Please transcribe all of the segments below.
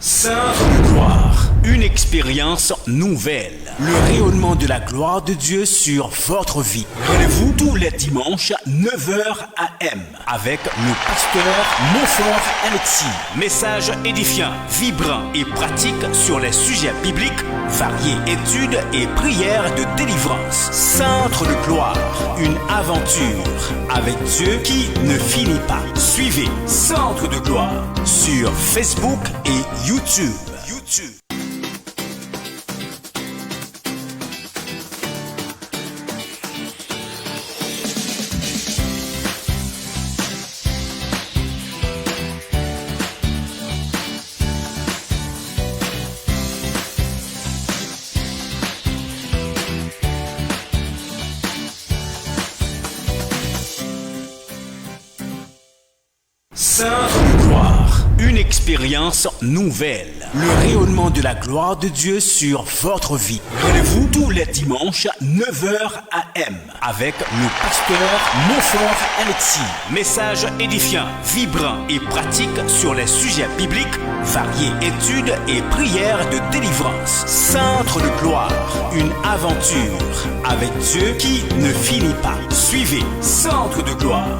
Centre de gloire, une expérience nouvelle. Le rayonnement de la gloire de Dieu sur votre vie. Rendez-vous tous les dimanches 9h AM avec le pasteur Montfort Alexis. Message édifiant, vibrant et pratique sur les sujets bibliques variés, études et prières de délivrance. Centre de gloire, une aventure avec Dieu qui ne finit pas. Suivez Centre de gloire sur Facebook et YouTube. Centre de gloire, une expérience nouvelle. Le rayonnement de la gloire de Dieu sur votre vie. Rendez-vous tous les dimanches 9h AM avec le pasteur Montfort Alexis. Message édifiant, vibrant et pratique sur les sujets bibliques variés, études et prières de délivrance. Centre de gloire, une aventure avec Dieu qui ne finit pas. Suivez Centre de gloire.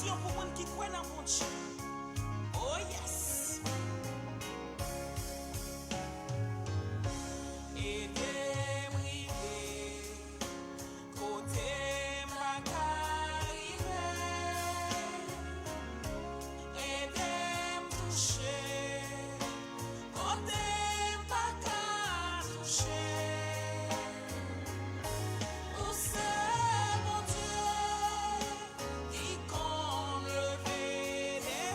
occasion pour moun qui croit dans mon Dieu. Oh yes. Et des brillés, côté ma carrière, et des toucher, côté ma carrière toucher. Où c'est mon Dieu qui compte lever des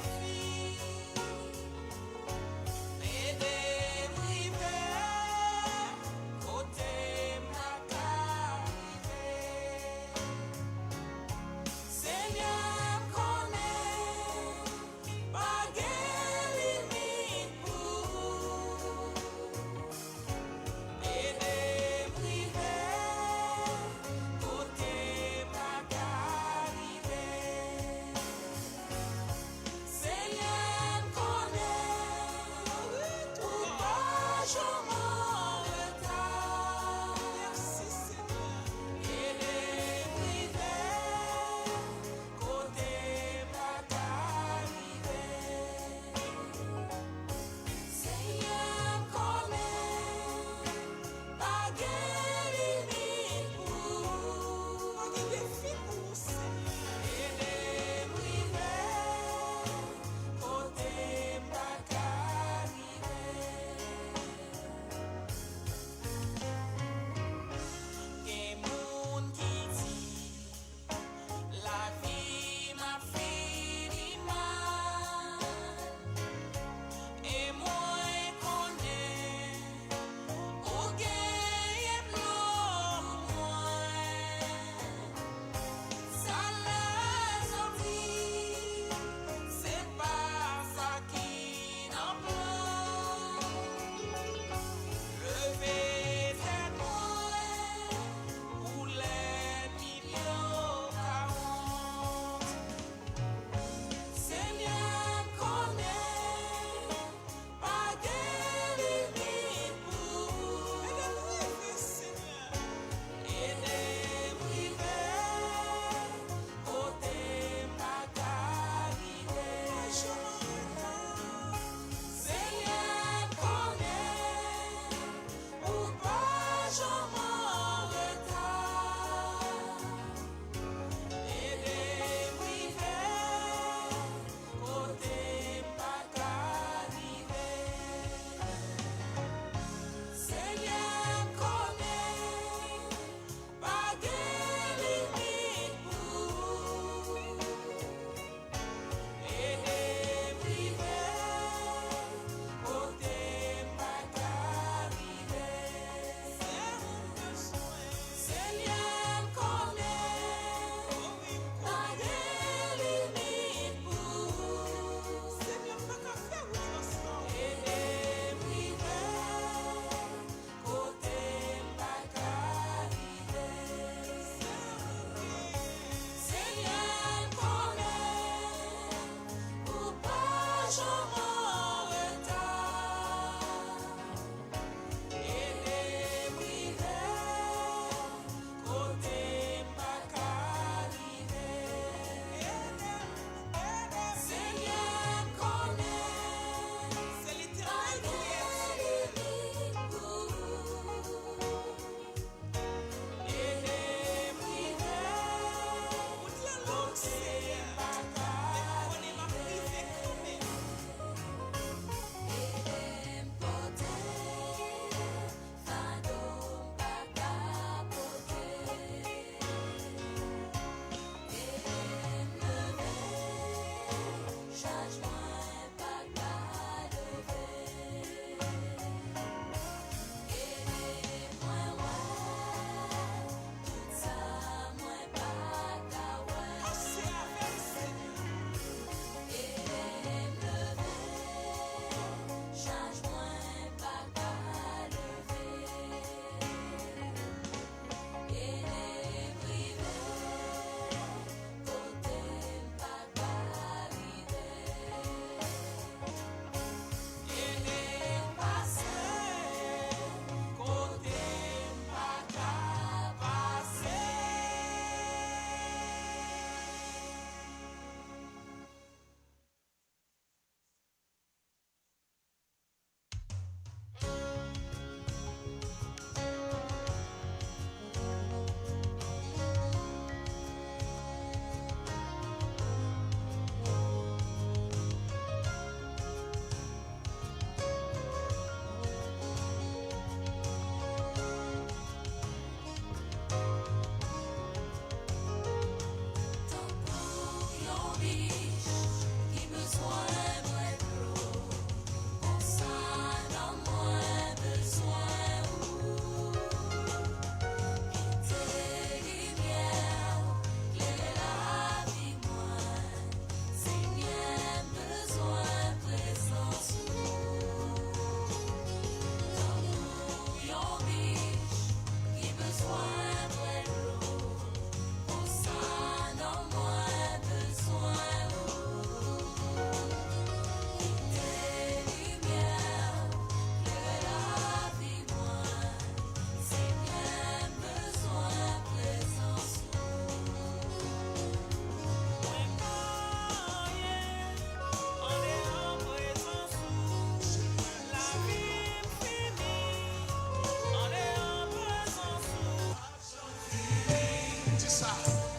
ça.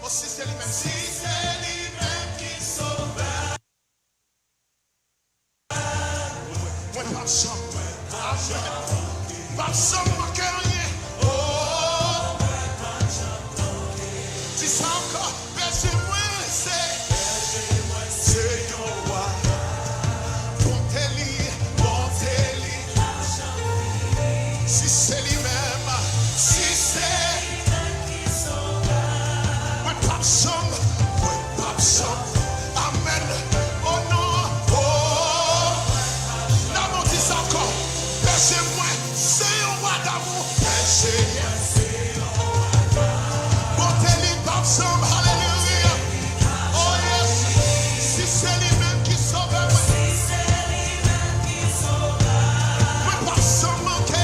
Oh, si c'est lui-même, si c'est lui-même qui sauve. Moi, pas de chambre. Pas de chambre, moi, que rien. Oh, dis ça encore. Berger-moi, c'est un roi. Montez-lui. Si c'est lui-même, si c'est oui, pas chambre, amen, oh non, oh, l'amour dit ça encore, péchez-moi, c'est un roi d'amour, péchez, montez-lui, pas chambre, alléluia, oh yes, si c'est lui-même qui sauve, oui, pas chambre, manqué.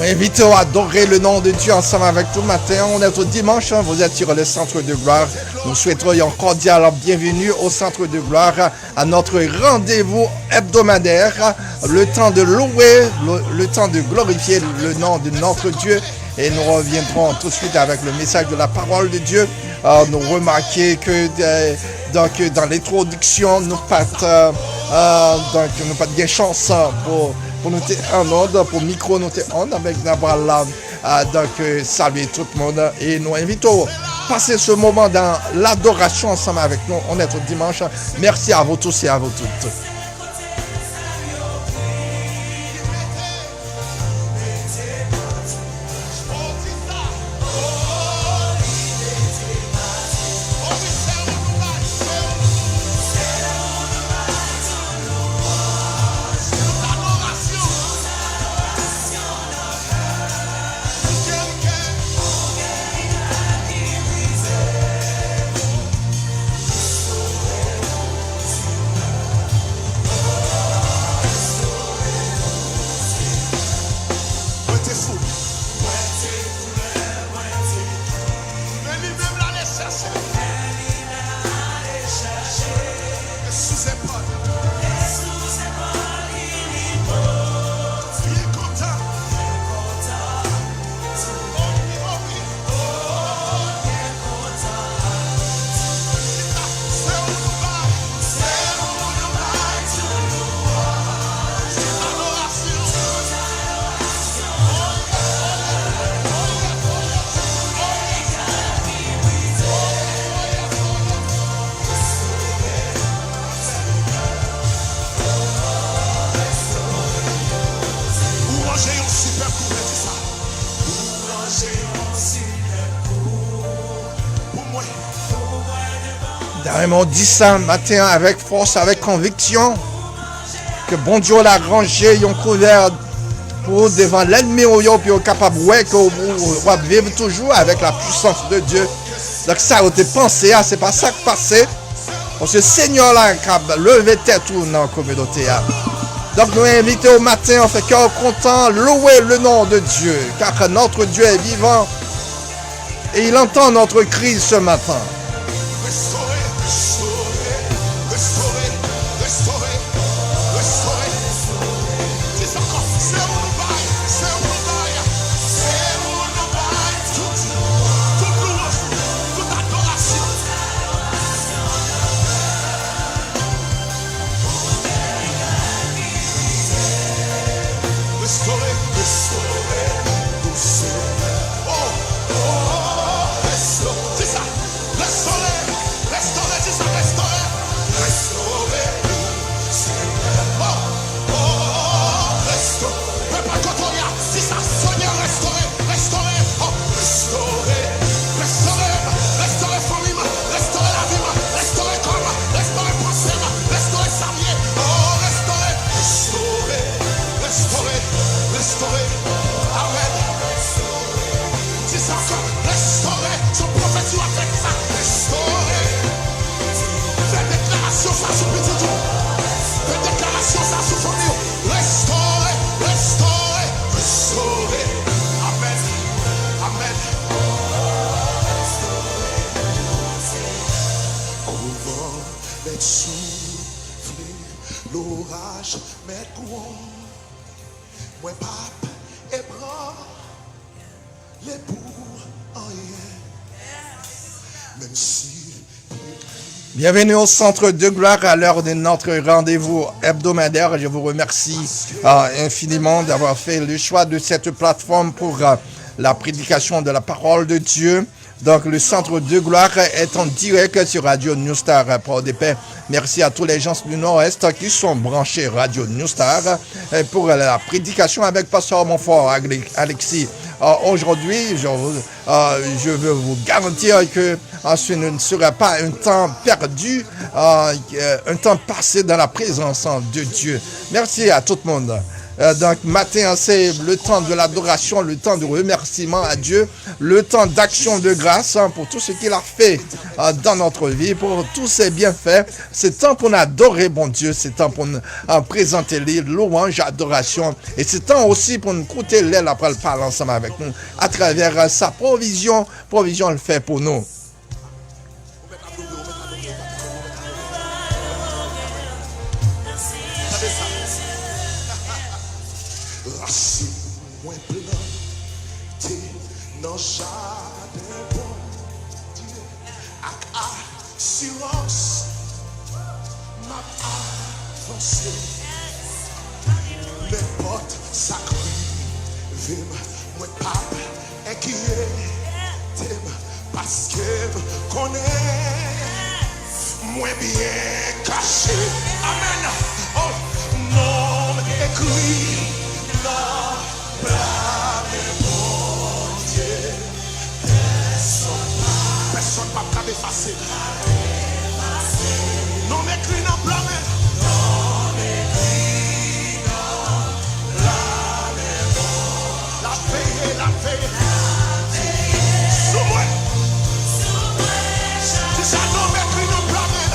Invitez à adorer le nom de Dieu ensemble avec tout le matin. On est au dimanche, vous êtes sur le Centre de Gloire. Nous souhaitons un cordial bienvenue au Centre de Gloire, à notre rendez-vous hebdomadaire, le temps de louer, le temps de glorifier le nom de notre Dieu. Et nous reviendrons tout de suite avec le message de la parole de Dieu. Nous remarquons que donc, dans l'introduction, nous pas de chance pour nous en ordre, pour micro nous en avec d'avoir donc saluer tout le monde et nous invitons à passer ce moment dans l'adoration ensemble avec nous. On est au dimanche. Merci à vous tous et à vous toutes. On dit ça matin avec force, avec conviction, que bon Dieu l'a rangé, ils ont couvert pour devant l'ennemi, puis ils sont capables de vivre toujours avec la puissance de Dieu. Donc ça a été pensé, c'est pas ça qui passé. Parce que Seigneur là, a levé tête tout dans la communauté. Donc nous invitons au matin, on fait cœur content, louer le nom de Dieu, car notre Dieu est vivant et il entend notre cri ce matin. Restaurer, son prophète doit faire ça. Restaurer. Fais déclaration ça sur petit tout. Fais déclaration ça sur famille. Restaurer, restaurer, restaurer. Amen. Amen. Couvent les souffler, l'orage, met courant. Moi, pape, et bras, les pour en rien. Même si. Bienvenue au Centre de Gloire à l'heure de notre rendez-vous hebdomadaire. Je vous remercie infiniment d'avoir fait le choix de cette plateforme pour la prédication de la parole de Dieu. Donc, le Centre de Gloire est en direct sur Radio New Star Port-de-Paix. Merci à tous les gens du Nord-Est qui sont branchés Radio New Star pour la prédication avec Pasteur Montfort Alexis. Aujourd'hui, je veux vous garantir que ce ne sera pas un temps perdu, un temps passé dans la présence de Dieu. Merci à tout le monde. Donc, matin, c'est le temps de l'adoration, le temps de remerciement à Dieu, le temps d'action de grâce pour tout ce qu'il a fait dans notre vie, pour tous ses bienfaits. C'est temps pour adorer bon Dieu, c'est temps pour présenter les louanges, adoration. Et c'est temps aussi pour nous écouter l'aile après le parler ensemble avec nous à travers sa provision. Provision le fait pour nous. Racine moins plantée dans jardin bon Dieu, avec assurance m'a avancé. N'importe ça crive, moi pas inquiété, parce que connaît moins bien caché. Amen. Oh, non écrit. Personne ne va effacer. Non écrit non blâmer. Non écrit non blâmer. La veille, la veille. Sous moi. Si ça non écrit non blâmer.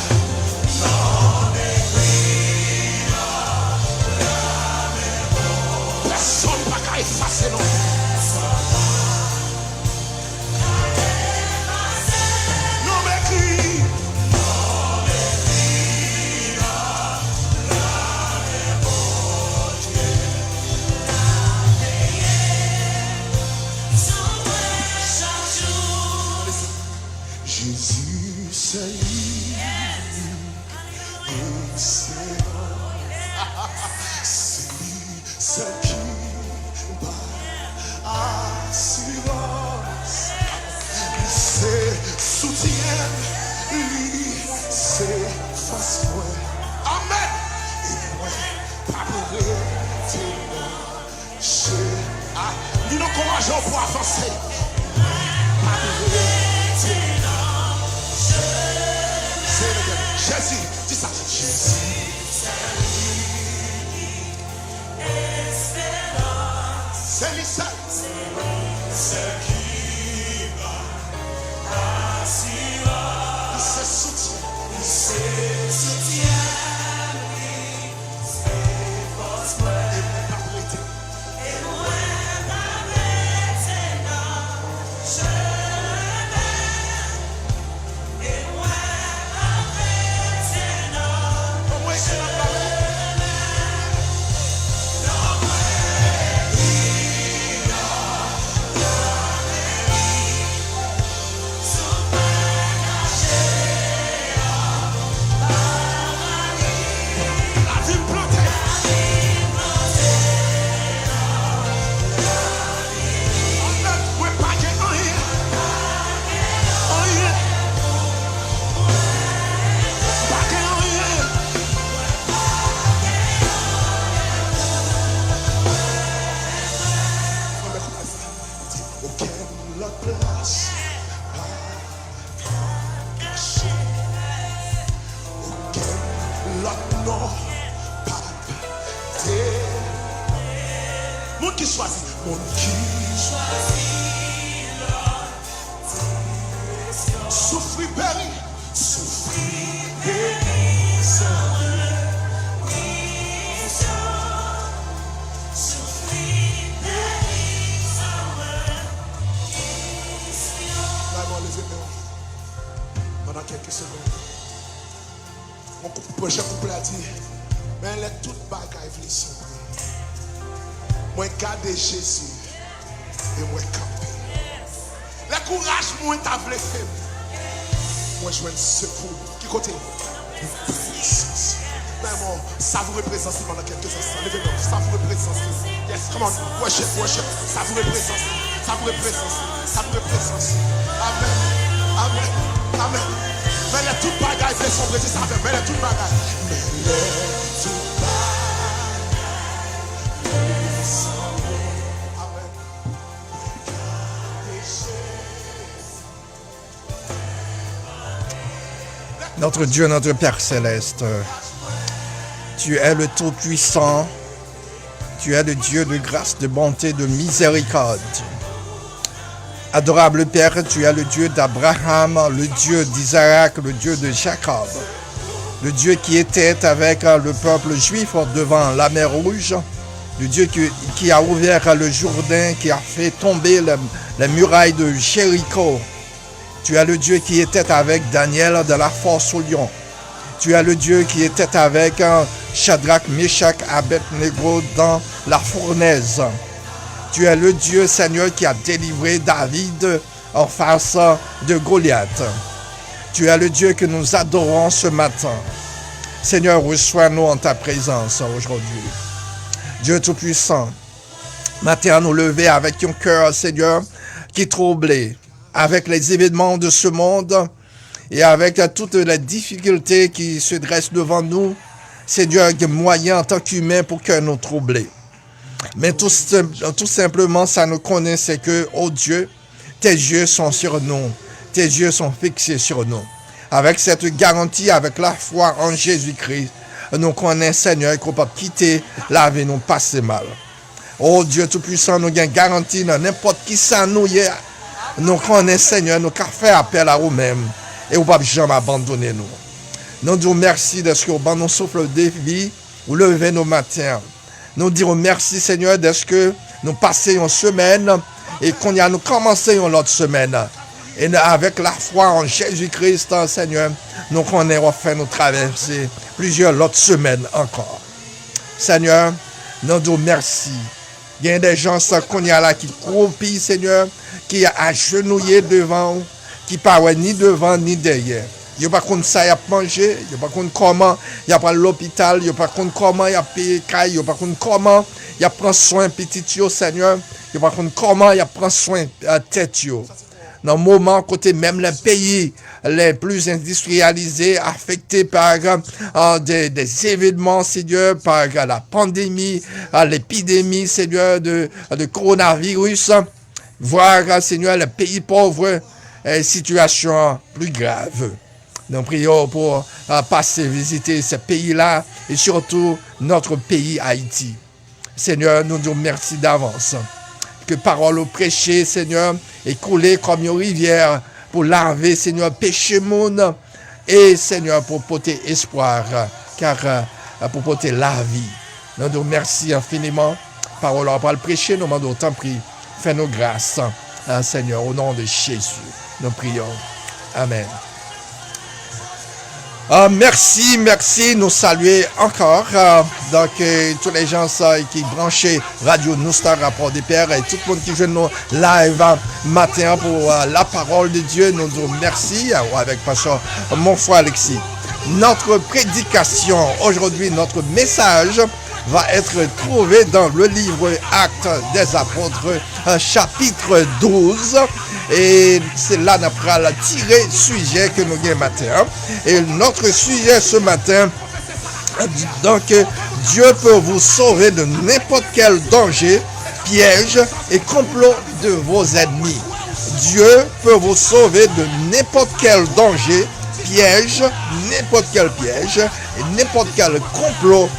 Non écrit non blâmer. Personne ne va effacer non. Pour avancer. Jésus, dis ça. C'est lui seul. Qui va assurer. Il se soutient. Il se soutient. Monde qui choisit. Monde qui choisit. lever pendant quelques secondes. Mon prochain couple a dit, mais elle est toute bagaille vle sombrer. Moi garder Jésus et moi camper. Le courage moi t'a vle faire. Moi je veux un secours. Qui côté? Puissance. Vraiment, savourez présence pendant quelques instants. Levez-moi, savourez présence. Yes, come on, worship, worship. Savourez présence, savourez présence, savourez présence. Amen, amen, amen. Mais les toutes bagailles, les sombres, c'est ça, mais les toutes bagailles. Mais les toutes bagailles. Amen. Notre Dieu, notre Père Céleste, tu es le Tout-Puissant, tu es le Dieu de grâce, de bonté, de miséricorde. Adorable Père, tu es le Dieu d'Abraham, le Dieu d'Isaac, le Dieu de Jacob, le Dieu qui était avec le peuple juif devant la mer Rouge, le Dieu qui a ouvert le Jourdain, qui a fait tomber les murailles de Jéricho. Tu es le Dieu qui était avec Daniel de la force au lion. Tu es le Dieu qui était avec Shadrach, Meshach, Abednego dans la fournaise. Tu es le Dieu, Seigneur, qui a délivré David en face de Goliath. Tu es le Dieu que nous adorons ce matin. Seigneur, reçois-nous en ta présence aujourd'hui. Dieu Tout-Puissant, matin à nous lever avec un cœur, Seigneur, qui est troublé avec les événements de ce monde et avec toutes les difficultés qui se dressent devant nous. Seigneur, moyen en tant qu'humain pour que nous troubler. Mais tout simplement, ça nous connaît, c'est que, oh Dieu, tes yeux sont sur nous. Tes yeux sont fixés sur nous. Avec cette garantie, avec la foi en Jésus-Christ, nous connaissons, Seigneur, qu'on ne peut pas quitter la vie, nous passer mal. Oh Dieu Tout-Puissant, nous avons garantie dans n'importe qui ça nous y est. Nous connaissons, Seigneur, nous avons fait appel à nous-mêmes et nous ne pouvons jamais abandonner nous. Nous disons merci de ce que nous souffle de vie, ou lever nos matins. Nous disons merci, Seigneur, de ce que nous passons une semaine et qu'on a nous commencé une autre semaine. Et avec la foi en Jésus-Christ, Seigneur, nous connaissons fait nous traverser plusieurs autres semaines encore. Seigneur, nous disons merci. Il y a des gens qu'on y a là qui croupissent, Seigneur, qui a agenouillé devant, qui ne parlent ni devant ni derrière. Il n'y a pas qu'on ça y a mangé, il n'y a pas qu'on comment, il n'y a pas l'hôpital, il n'y a pas qu'on comment il y a payé caille, il n'y a pas qu'on comment il y a prend soin petit yo, Seigneur, il n'y a pas qu'on comment il y a prend soin tête yo. Dans le moment, côté même les pays les plus industrialisés, affectés par des événements, Seigneur, par la pandémie, l'épidémie, Seigneur, de coronavirus, voire, Seigneur, les pays pauvres, situation plus grave. Nous prions pour passer, visiter ces pays-là et surtout notre pays Haïti. Seigneur, nous disons merci d'avance. Que parole prêchée, Seigneur, est coulée comme une rivière pour laver, Seigneur, péché monde et, Seigneur, pour porter espoir, car pour porter la vie. Nous disons merci infiniment. Parole à parole prêchée, nous demandons, t'en prie, fais-nous grâce, Seigneur, au nom de Jésus. Nous prions. Amen. Merci, nous saluer encore. Tous les gens qui branchaient Radio Nostar Rapport des Pères et tout le monde qui joue nous live matin pour la parole de Dieu, nous disons merci avec Pasteur Monfort Alexis. Notre prédication aujourd'hui, notre message va être trouvé dans le livre Actes des Apôtres, chapitre 12. Et c'est là qu'on va tirer le sujet que nous avons matin. Et notre sujet ce matin, donc Dieu peut vous sauver de n'importe quel danger, piège et complot de vos ennemis. Dieu peut vous sauver de n'importe quel danger, piège, n'importe quel piège et n'importe quel complot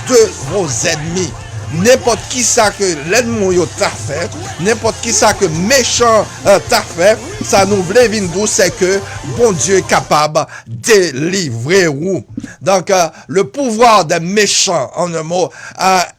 de vos ennemis. n'importe qui ça que l'ennemi t'a fait, n'importe qui ça que méchant t'a fait, ça nous voulait venir c'est que bon Dieu est capable de délivrer vous. Donc le pouvoir des méchants en un mot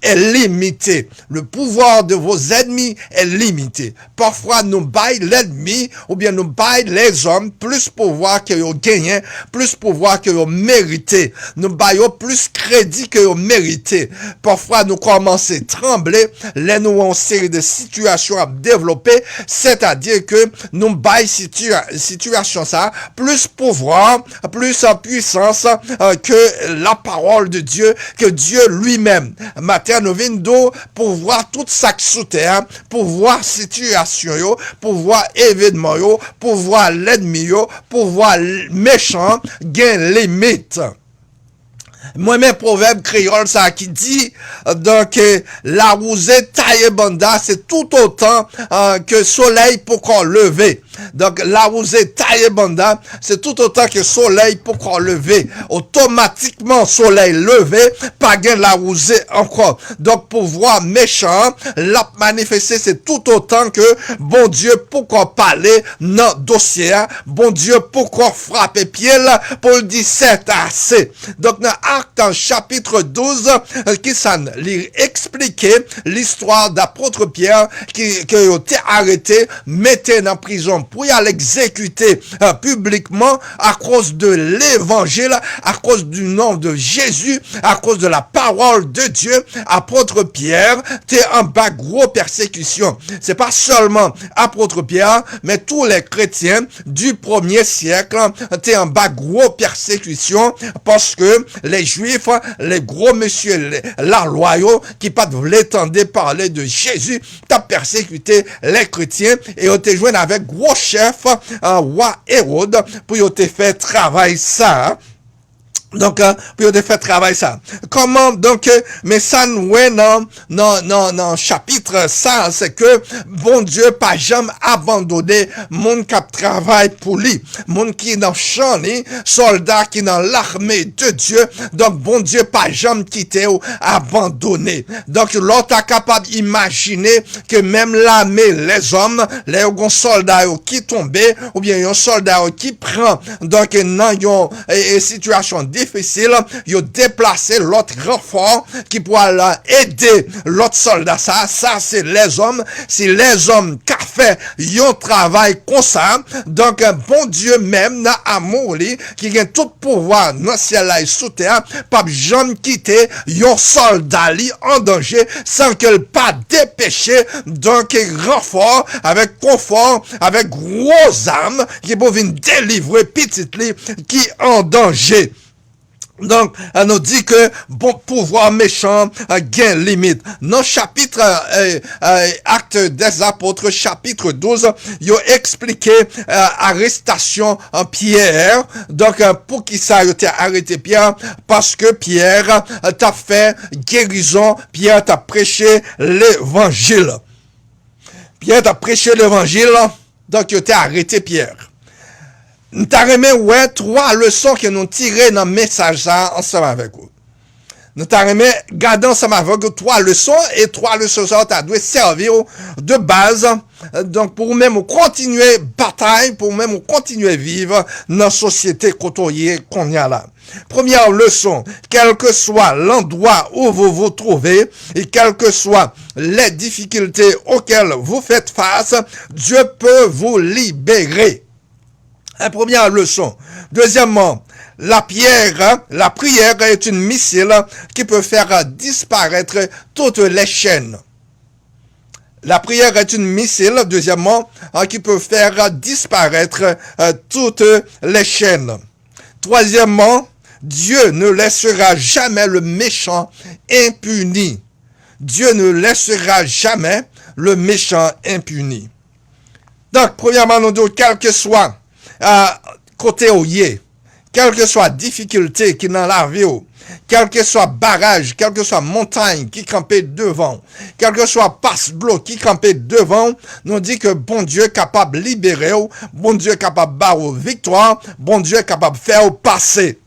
est limité. Le pouvoir de vos ennemis est limité. Parfois nous baillons l'ennemi ou bien nous baillons les hommes plus pouvoir que vous gagnez, plus pouvoir que vous méritez. Nous baillons plus crédit que vous méritez. Parfois nous commençons à trembler, les nous avons une série de situations à développer, c'est-à-dire que nous baillons situation ça, plus pouvoir, plus en puissance que la parole de Dieu, que Dieu lui-même. Matin nous venons pour voir tout ça sous terre, pour voir situation yo, pour voir événement yo, pour voir l'ennemi yo, pour voir méchant gain limite. Moi-même, proverbe créole, ça, qui dit, donc, la rosée taille banda, c'est tout autant, que soleil pour qu'on lever. Donc, la rosée taille banda, c'est tout autant que soleil pour qu'on lever. Automatiquement, soleil levé, pas gain la rosée encore. Donc, pour voir méchant, la manifester, c'est tout autant que, bon Dieu, pour qu'on parle, non, dossier, bon Dieu, pour qu'on frappe pied, là, pour le dire, c'est assez. Donc, dans chapitre 12, qui s'en expliquait l'histoire d'apôtre Pierre qui a été arrêté, metté en prison pour y aller exécuter publiquement à cause de l'évangile, à cause du nom de Jésus, à cause de la parole de Dieu. Apôtre Pierre t'es en bas gros persécution. C'est pas seulement apôtre Pierre, mais tous les chrétiens du 1er siècle t'es en bas gros persécution parce que les Juifs, les gros messieurs, la loyaux, qui pas voulaient tendre parler de Jésus, t'as persécuté les chrétiens et on te joint avec gros chef, roi Hérode, pour te faire travailler ça. Donc, pour te faire travailler ça. Comment, donc, mais ça, nous, non, chapitre ça, c'est que, bon Dieu, pas jamais abandonné, monde qui travaille pour lui, monde qui est dans le champ, soldat qui est dans l'armée de Dieu, donc, bon Dieu, pas jamais quitté ou abandonné. Donc, l'autre est capable d'imaginer que même l'armée, les hommes, les soldats qui tombaient, ou bien un soldat qui prend, donc, dans une situation difficile, ils ont déplacé l'autre renfort qui pourra aider l'autre soldat. Ça c'est les hommes. C'est les hommes qui ont fait un travail comme ça. Donc, bon Dieu même, n'a amour, qui a tout pouvoir dans le ciel et sous terre, pas jamais quitter un soldat en danger sans qu'il pas dépêché. Donc, renfort avec confort, avec gros armes qui peuvent délivrer petit qui est en danger. Donc, elle nous dit que bon pouvoir méchant gain limite. Dans le chapitre Actes des Apôtres, chapitre 12, il a expliqué arrestation en Pierre. Donc, pour qui ça a été arrêté Pierre? Parce que Pierre t'a fait guérison, Pierre t'a prêché l'évangile. Pierre t'a prêché l'évangile, donc il a été arrêté Pierre. Nous t'arrêtons, ouais, 3 leçons que nous tirons dans le message ensemble avec vous. Nous t'arrêtons, gardons ensemble avec vous 3 leçons, et 3 leçons ça doit servir de base. Donc, pour même continuer bataille, pour même continuer vivre dans la société côtoyée qu'on y a là. Première leçon, quel que soit l'endroit où vous vous trouvez, et quelles que soient les difficultés auxquelles vous faites face, Dieu peut vous libérer. La première leçon. Deuxièmement, la prière est une missile qui peut faire disparaître toutes les chaînes. La prière est une missile, deuxièmement, qui peut faire disparaître toutes les chaînes. Troisièmement, Dieu ne laissera jamais le méchant impuni. Dieu ne laissera jamais le méchant impuni. Donc, premièrement, nous disons, quel que soit côté où y est, quelle que soit difficulté qui dans la vie, quel que soit barrage, quelle que soit montagne qui campait devant, quel que soit passe-bleu qui campait devant, nous dit que bon Dieu est capable de libérer, bon Dieu est capable de barrer victoire, bon Dieu est capable de faire passer.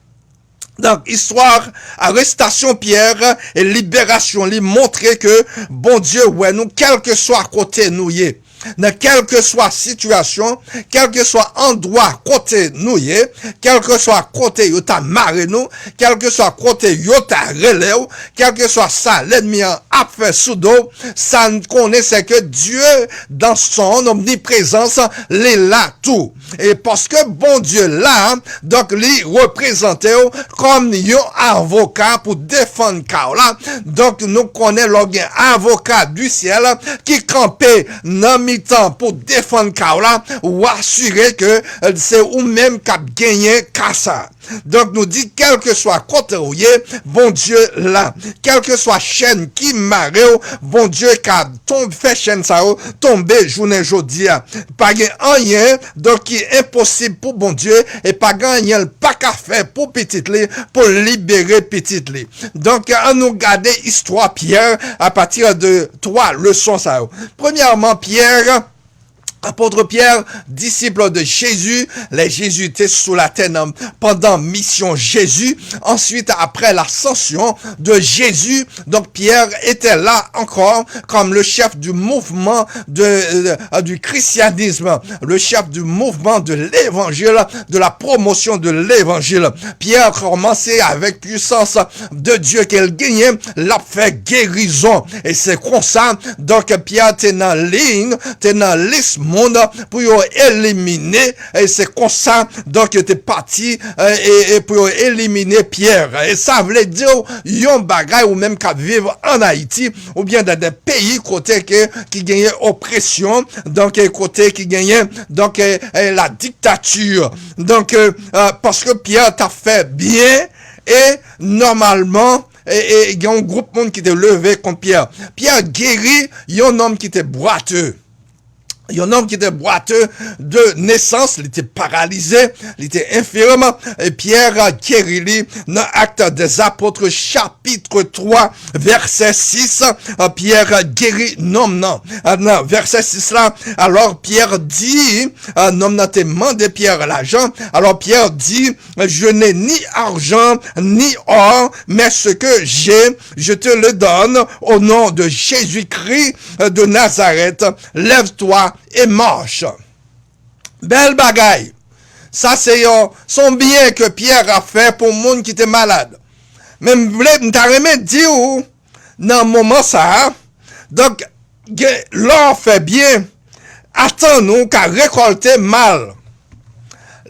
Donc, histoire, arrestation Pierre et libération, lui montrer que, bon Dieu, ouais, nous, quel que soit côté nous y est, dans quelle que soit situation, quel que soit endroit côté nous y est, quel que soit côté yo ta marre nous, quel que soit côté yo ta relève, quel que soit ça, l'ennemi a fait sous dos, ça nous connaît, c'est que Dieu, dans son omniprésence, l'est là tout. Et parce que bon Dieu là, donc, lui représenté comme un avocat pour défendre là. Donc, nous connaissons un avocat du ciel qui campait dans mi-temps pour défendre là ou assurer que c'est ou même qui a gagné ça. Donc, nous dit, quel que soit côté où bon Dieu là, quel que soit chaîne qui marre, bon Dieu qui a fait chaîne ça, tomber journée jeudi, pas rien, donc qui est impossible pour bon Dieu, et pas rien, pas qu'à faire pour petite li, pour libérer petite li. Donc, on nous garder histoire Pierre à partir de 3 leçons ça. Premièrement, Pierre, apôtre Pierre, disciple de Jésus, les Jésus étaient sous la terre pendant mission Jésus. Ensuite, après l'ascension de Jésus, donc Pierre était là encore comme le chef du mouvement du christianisme, le chef du mouvement de l'évangile, de la promotion de l'évangile. Pierre commençait avec puissance de Dieu qu'elle gagnait, l'a fait guérison. Et c'est comme ça, donc Pierre était dans ligne, était dans liste monde pour éliminer, et c'est comme ça donc il était parti et pour éliminer Pierre. Et ça voulait dire yon bagay ou même qu'à vivre en Haïti ou bien dans des pays côté qui gagnait oppression, donc côté qui gagnait donc la dictature. Donc parce que Pierre t'a fait bien et normalement et il y a un groupe monde qui était levé contre Pierre. Pierre guérit un homme qui était boiteux. Il y a un homme qui était boiteux de naissance, il était paralysé, il était infirme, et Pierre a guéri dans Actes des Apôtres, chapitre 3, verset 6, Pierre a guéri, non, verset 6 là, alors Pierre dit, non, te demandé Pierre l'argent, alors Pierre dit, je n'ai ni argent, ni or, mais ce que j'ai, je te le donne, au nom de Jésus-Christ de Nazareth, lève-toi et marche. Belle bagaille. Ça, c'est son bien que Pierre a fait pour le monde qui était malade. Même, t'as remis dire, dans le moment ça, donc, l'or fait bien, attends-nous qu'à récolter mal.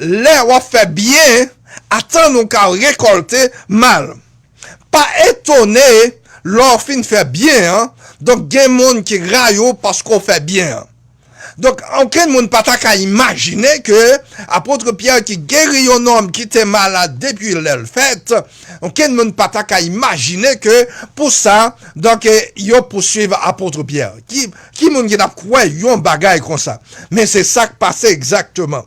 L'or fait bien, attends-nous qu'à récolter mal. Pas étonné, l'or fin fait bien, hein? Donc, il y a des gens qui raillent parce qu'on fait bien. Donc, aucun monde pas qu'à imaginer que apôtre Pierre qui guérit un homme qui était malade depuis le fait, aucun monde pas qu'à imaginer que pour ça, donc, il poursuivre apôtre Pierre. Qui monde qui n'a quoi, yon bagaille comme ça. Mais c'est ça qui passait exactement.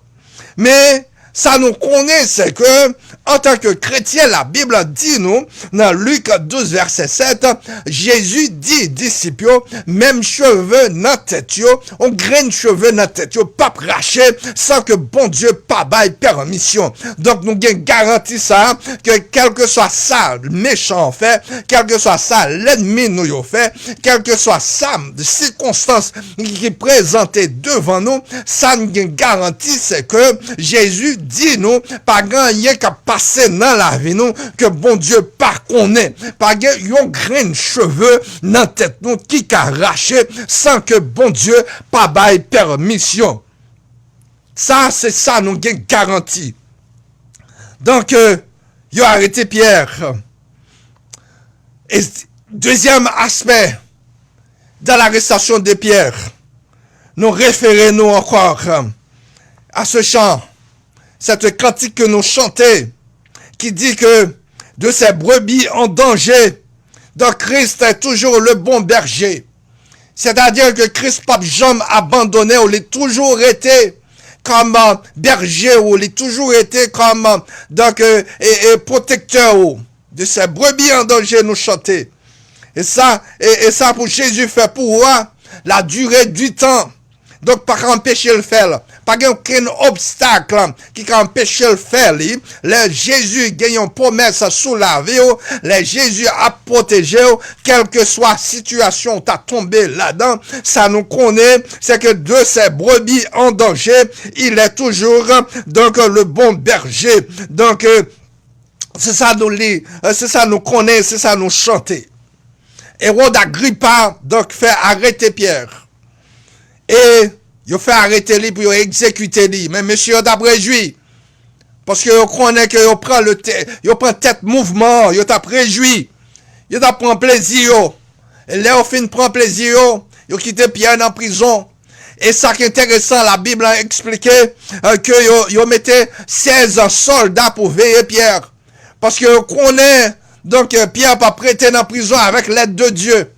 Mais, ça nous connaît, c'est que, en tant que chrétien, la Bible dit nous, dans Luc 12, verset 7, Jésus dit, disciples, même cheveux dans tête, on graine cheveux dans tête, pas raché, sans que bon Dieu pas baille permission. Donc, nous avons garanti ça, que quel que soit ça, le méchant fait, quel que soit ça, l'ennemi nous fait, quel que soit ça, de circonstances qui est présenté devant nous, ça nous garantit, c'est que Jésus dit nous, pas gagner qu'à passer dans la vie nous, que bon Dieu pas connaît, pas gagner yon grain de cheveux dans tête nous qui arraché sans que bon Dieu pas baille permission. Ça, c'est ça nous gagne garantie. Donc, yo arrêté Pierre. Et deuxième aspect, dans l'arrestation de Pierre, nous référons encore à ce chant, cette cantique que nous chantons, qui dit que de ces brebis en danger, donc Christ est toujours le bon berger. C'est-à-dire que Christ pas jamais abandonné, ou il a toujours été comme berger, ou il a toujours été comme donc protecteur de ces brebis en danger, nous chanter. Et ça pour Jésus fait pour la durée du temps. Donc, pas empêcher le faire. Pas aucun obstacle qui peut empêcher le faire. Les Jésus gagne une promesse sous la vie. Les Jésus a protégé. Quelle que soit la situation, tu as tombé là-dedans. Ça nous connaît. C'est que de ces brebis en danger, il est toujours donc le bon berger. Donc, c'est ça nous lit, c'est ça nous connaît, c'est ça nous chanter. Hérode Agrippa donc fait arrêter Pierre. Et il fait arrêter lui pour exécuter lui. Mais monsieur t'a réjoui. Parce que vous connaissez que vous prend le tête mouvement, vous t'a réjoui. Vous t'a prend plaisir. Et là vous fin prend plaisir, vous quittez Pierre en prison. Et ça qui est intéressant, la Bible a expliqué que vous mettez 16 soldats pour veiller Pierre. Parce que vous connaissez donc Pierre pas prêter dans la prison avec l'aide de Dieu.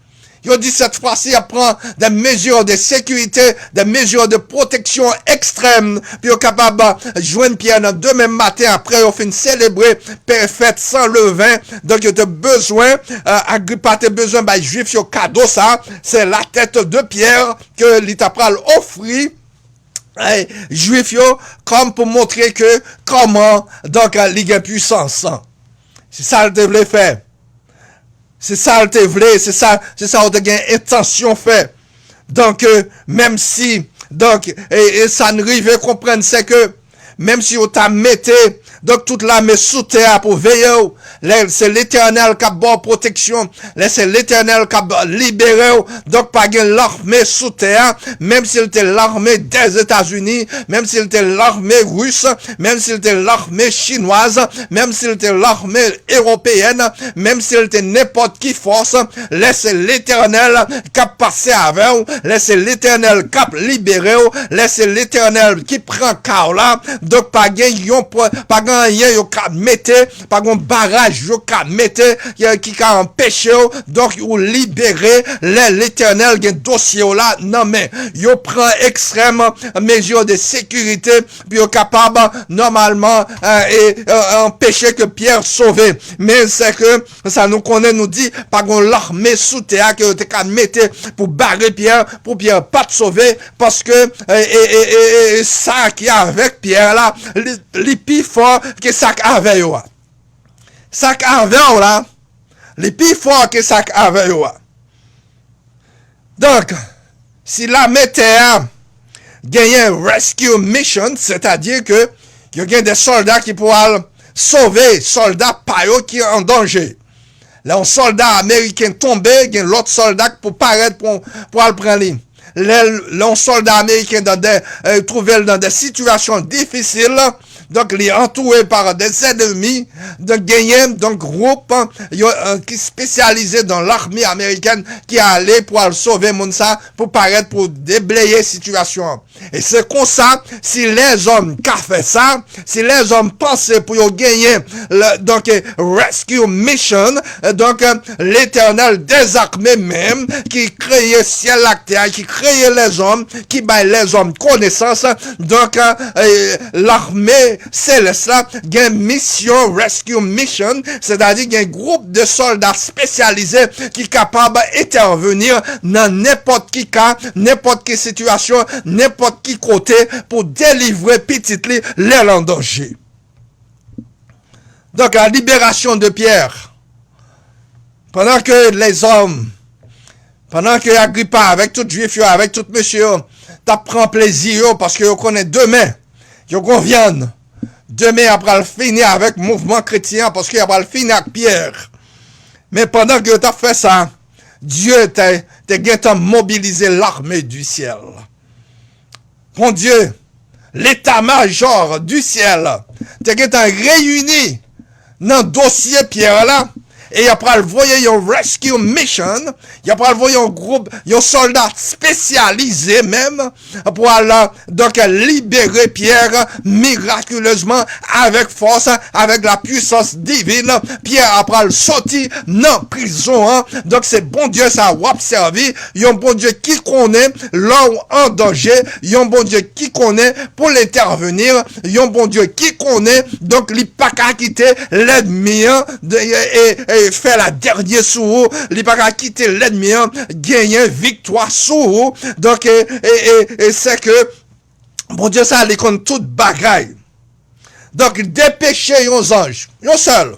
Il dit cette fois-ci, il prend des mesures de sécurité, des mesures de protection extrêmes, puis il est capable de joindre Pierre dans demain matin, après il finit célébrer fête sans levain. Donc il a besoin, Agrippa a besoin, juif, il cadeau ça, c'est la tête de Pierre que l'Itapral offrit. Juif, comme pour montrer que comment donc il a puissance. C'est ça qu'il voulait faire. C'est ça qu'il voulait, c'est ça qu'il a intention fait. Donc, même si, donc, et ça ne rive comprendre, c'est que, même si on t'a metté, donc toute l'armée sous terre pour veiller, c'est l'Éternel qui a bonne protection, c'est l'Éternel qui a libéré, donc pas l'armée sous terre, même s'il était l'armée des États-Unis, même s'il était l'armée russe, même s'il était l'armée chinoise, même s'il était l'armée européenne, même s'il était n'importe qui force, laissez l'Éternel qui a passé avec, laissez l'Éternel qui a libéré, laissez l'Éternel qui prend car là, donc pas gagnant, pas gagnant, pas un barrage, qui a empêché, donc ou libérer l'Éternel, qui dossier là, non mais, il prend extrême mesure de sécurité, puis il est capable normalement empêcher que Pierre sauve. Mais c'est que ça nous connaît, nous dit, pas qu'on l'armée sous terre que tu as mettre pour barrer Pierre, pour Pierre pas te sauver, parce que ça qui est avec Pierre là, les plus fort que ça avec yo. Ça avec là, les plus fort que ça avec yo. Donc, si la météo gagne un rescue mission, c'est-à-dire que il y a des soldats qui pourront sauver soldats par eux qui sont en danger. Là, un soldat américain tombé, il y a l'autre soldat pour paraître pour le prendre. Les soldats américains trouvé dans des situations difficiles, donc il est entouré par des ennemis, donc gagné donc groupe qui spécialisé dans l'armée américaine qui est allé pour sauver Mounsa pour paraître pour déblayer la situation. Et c'est comme ça, si les hommes qui ont fait ça, si les hommes pensaient pour gagner donc rescue mission, donc l'Éternel des armées même qui créait ciel la terre, qui créait les hommes, qui baille les hommes connaissance, donc l'armée céleste là, il y a une mission, rescue mission, c'est-à-dire qu'il y a un groupe de soldats spécialisés qui est capable d'intervenir dans n'importe qui cas, n'importe quelle situation, n'importe qui côté pour délivrer petit les en danger. Donc la libération de Pierre, pendant que les hommes, pendant que Agrippa, avec tout juif, avec tout monsieur, t'apprend plaisir parce que vous connaissez demain, vous conviennent. Demain, après le finir avec le mouvement chrétien, parce qu'il va le finir avec Pierre. Mais pendant que tu as fait ça, Dieu t'a mobilisé l'armée du ciel. Mon Dieu, l'état-major du ciel, t'a réuni dans le dossier Pierre là, et après le voyer une rescue mission, il après le voyer un groupe, un soldat spécialisé même, pour aller donc libérer Pierre miraculeusement, avec force, avec la puissance divine. Pierre après le sorti dans prison, hein. Donc c'est bon Dieu ça a observé, un bon Dieu qui connaît l'homme en danger, un bon Dieu qui connaît pour l'intervenir, un bon Dieu qui connaît, donc il pas qu'à quitter l'ennemi, hein, et fait la dernière sur vous, il pas qu'à quitter l'ennemi, gagner victoire sur vous. Donc, et c'est que, bon Dieu, ça, il compte toute bagaille. Donc, dépêchez les anges, yon seul.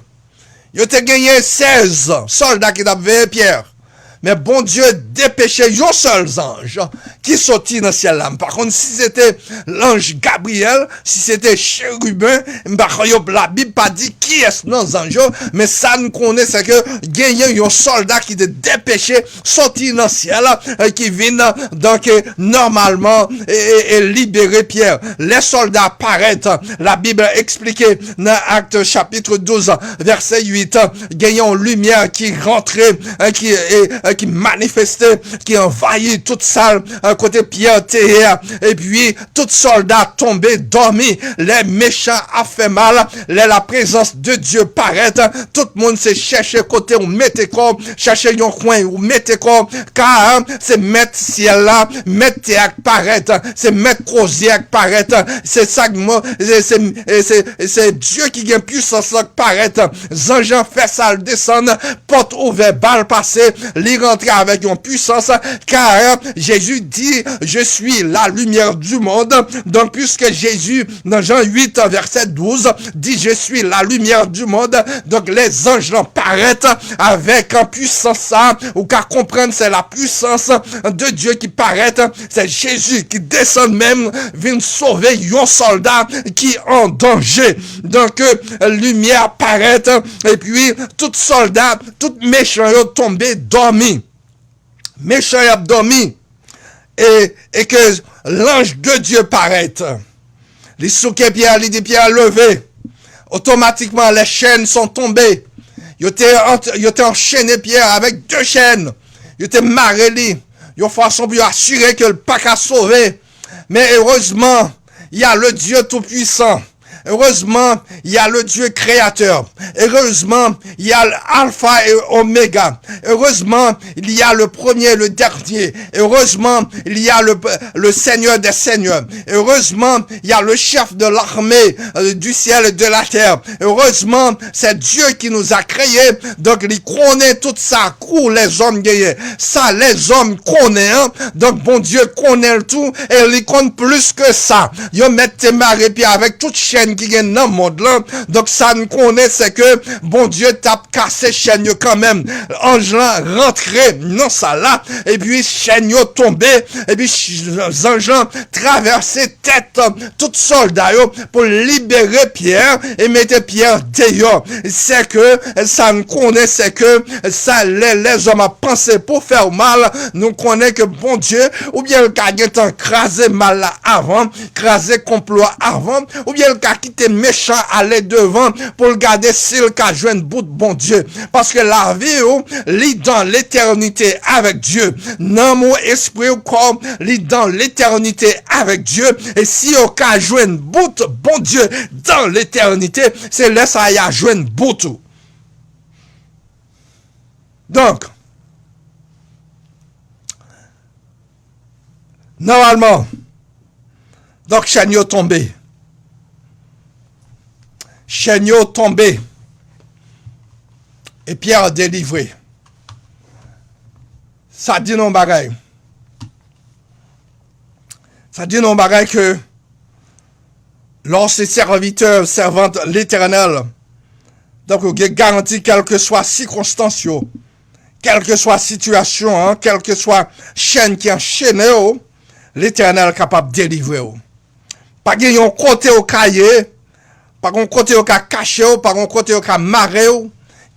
Yo te gagné 16 soldats qui avaient Pierre. Mais bon Dieu, dépêchez un seul ange qui sortit dans le ciel là. Par contre, si c'était l'ange Gabriel, si c'était chérubin, la Bible pas dit qui est nos anges, mais ça nous connaît, c'est que gagné un soldat qui te dépêché sortir dans le ciel, qui vient donc normalement et libérer Pierre. Les soldats apparaissent. La Bible explique dans Acte chapitre 12, verset 8, gagnant lumière qui rentrait, qui manifestait, qui envahit toute salle, côté Pierre terre, et puis tout soldat tombé, dormi, les méchants a fait mal, la présence de Dieu paraît, tout le monde se cherche côté où mettez quoi, chercher un coin où mettez quoi, car c'est mettre ciel là, mettre terre paraît, c'est mettre croisière paraît, c'est ça que moi, c'est Dieu qui gagne puissance là paraît, Jean fait ça descendre, porte ouverte, balle passée, rentrer avec une puissance, car Jésus dit, je suis la lumière du monde. Donc, puisque Jésus, dans Jean 8, verset 12, dit, je suis la lumière du monde, donc les anges paraissent avec une puissance, ou qu'à comprendre, c'est la puissance de Dieu qui paraît, c'est Jésus qui descend même, vient sauver un soldat qui est en danger. Donc, lumière paraît, et puis, tout soldat, tout méchant est tombé, dormi. Méchant a dormi, et que l'ange de Dieu paraît. Les souquets Pierre, les pierres levées. Automatiquement, les chaînes sont tombées. Il était enchaîné Pierre avec 2 chaînes. Il était marré. Il façon pour assurer que le pas qu'à sauver. Mais heureusement, il y a le Dieu Tout-Puissant. Heureusement, il y a le Dieu créateur. Heureusement, il y a l'alpha et oméga. Heureusement, il y a le premier et le dernier. Heureusement, il y a le Seigneur des seigneurs. Heureusement, il y a le chef de l'armée du ciel et de la terre. Heureusement, c'est Dieu qui nous a créés. Donc, il connaît tout ça. Où les hommes gagnent. Ça, les hommes connaissent. Hein? Donc, bon Dieu connaît le tout. Et il compte plus que ça. Ils mettent tes maris puis avec toute chaîne qui gagne dans le monde là. Donc ça nous connaît, c'est que bon Dieu tape cassé chaîne quand même. Ange là rentré dans ça là, et puis chaîne tombé, et puis ange traversé tête tout soldat pour libérer Pierre et mettre Pierre dehors. C'est que ça nous connaît, c'est que ça les hommes a pensé pour faire mal. Nous connaît que bon Dieu, ou bien le cas a crasé mal là avant, crasé complot avant, ou bien le cas qui était méchant aller devant pour le garder s'il qu'a joué une bout de bon Dieu. Parce que la vie, lit dans l'éternité avec Dieu. Non, mon esprit ou corps, lit dans l'éternité avec Dieu. Et si on qu'a joué une bout de bon Dieu dans l'éternité, c'est là ça y a joué une bout. Donc, normalement, donc chaîne tombé. Chaîne tombé. Et Pierre délivré. Ça dit non bagaille. Ça dit non bagaille que lorsque serviteurs, servantes l'Éternel, donc vous garantit quelle que soit circonstance, quelle que soit situation, hein, quelle que soit chaîne qui enchaîne, l'Éternel est capable de délivrer. Pas qu'il y ait un côté au cahier, pas qu'on côté au cas caché, pas qu'on côté au cas maré,